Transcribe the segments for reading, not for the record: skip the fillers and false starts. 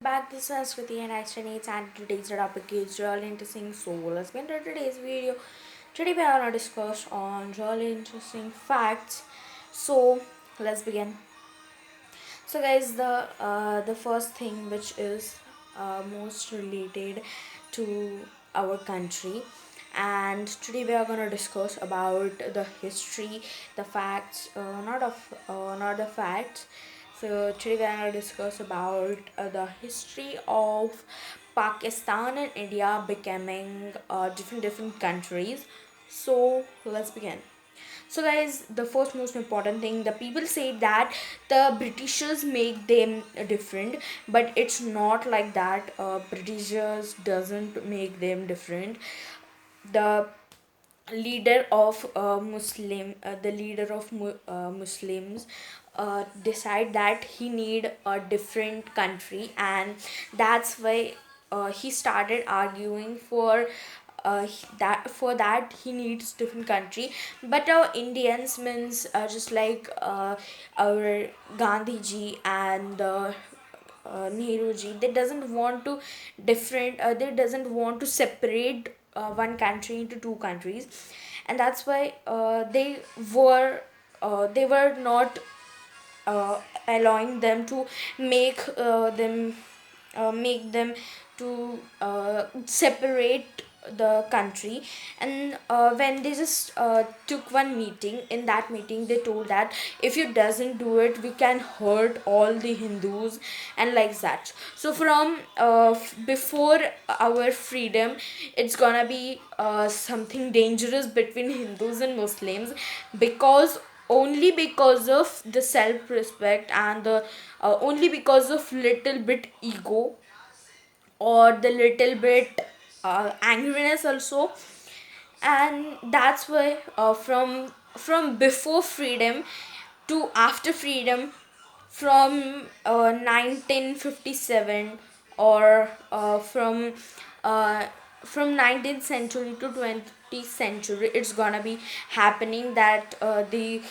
Back this is Sanskruti and Aishani and today's topic is real interesting. So let's get into today's video. Today we are gonna discuss on really interesting facts. So let's begin. So guys, the first thing which is most related to our country, and today we are gonna discuss about the history, the facts, not the facts. So today we are gonna discuss about the history of Pakistan and India becoming different countries. So let's begin. So, guys, the first most important thing, the people say that the Britishers make them different, but it's not like that. Britishers doesn't make them different. The the leader of Muslims, decide that he need a different country, and that's why he started arguing for that he needs different country. But our Indians means just like our Gandhi ji and Nehru ji, they doesn't want to they doesn't want to separate one country into two countries, and that's why they were not allowing them to make them to separate the country. And when they just took one meeting, in that meeting they told that if you doesn't do it, we can hurt all the Hindus, and like that. So from before our freedom, it's gonna be something dangerous between Hindus and Muslims, because only because of the self respect and the only because of little bit ego, or the little bit angriness also. And that's why from before freedom to after freedom, from 1957, or uh, from 19th century to 20th century, it's gonna be happening that the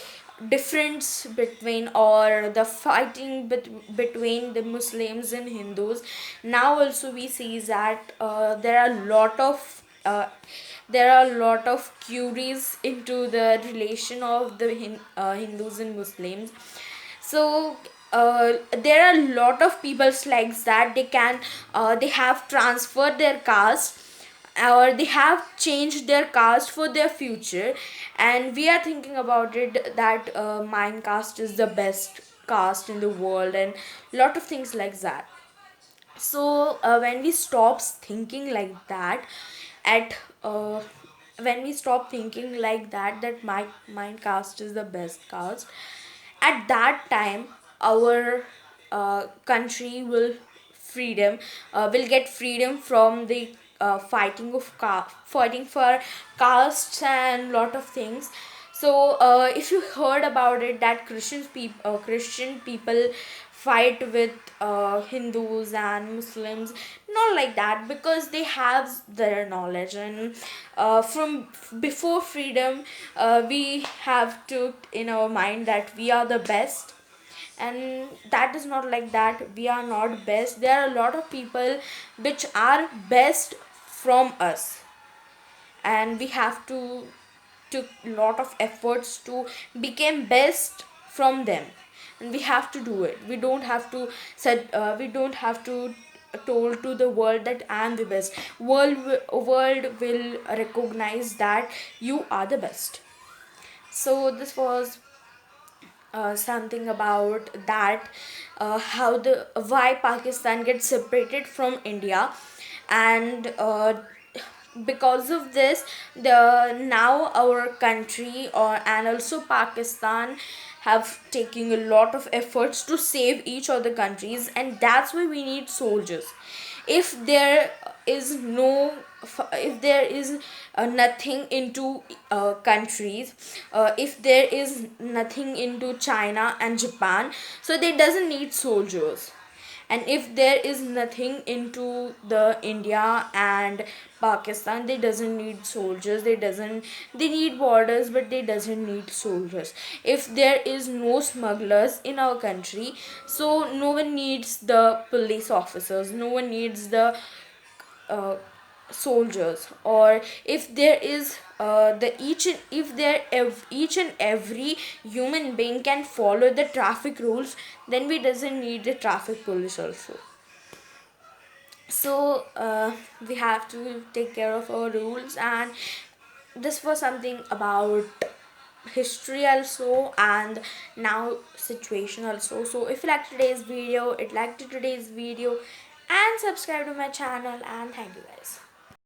difference between, or the fighting between the Muslims and Hindus. Now also we see that there are a lot of queries into the relation of the Hindus and Muslims. So there are a lot of people like that they have transferred their caste, or they have changed their caste for their future, and we are thinking about it that mine caste is the best caste in the world, and lot of things like that. So when we stop thinking like that, at when we stop thinking like that my caste is the best caste, at that time our country will get freedom from the fighting for castes and lot of things. So if you heard about it that Christian people fight with Hindus and Muslims, not like that, because they have their knowledge. And from before freedom, we have to in our mind that we are the best, and that is not like that. We are not best. There are a lot of people which are best from us, and we have to took lot of efforts to become best from them, and we have to do it. We don't have to we don't have to told to the world that I am the best. World will recognize that you are the best. So this was something about that, how the why Pakistan gets separated from India. And because of this, the now our country, or and also Pakistan, have taken a lot of efforts to save each other countries, and that's why we need soldiers. If there is no if there is nothing into countries, if there is nothing into China and Japan, so they doesn't need soldiers. And if there is nothing into the India and Pakistan, they doesn't need soldiers, they need borders, but they doesn't need soldiers. If there is no smugglers in our country, so no one needs the police officers, no one needs the uh, soldiers. Or if there is the each and if there each and every human being can follow the traffic rules, then we doesn't need the traffic police also. So we have to take care of our rules. And this was something about history also, and now situation also. So if you like today's video, and subscribe to my channel, and thank you guys.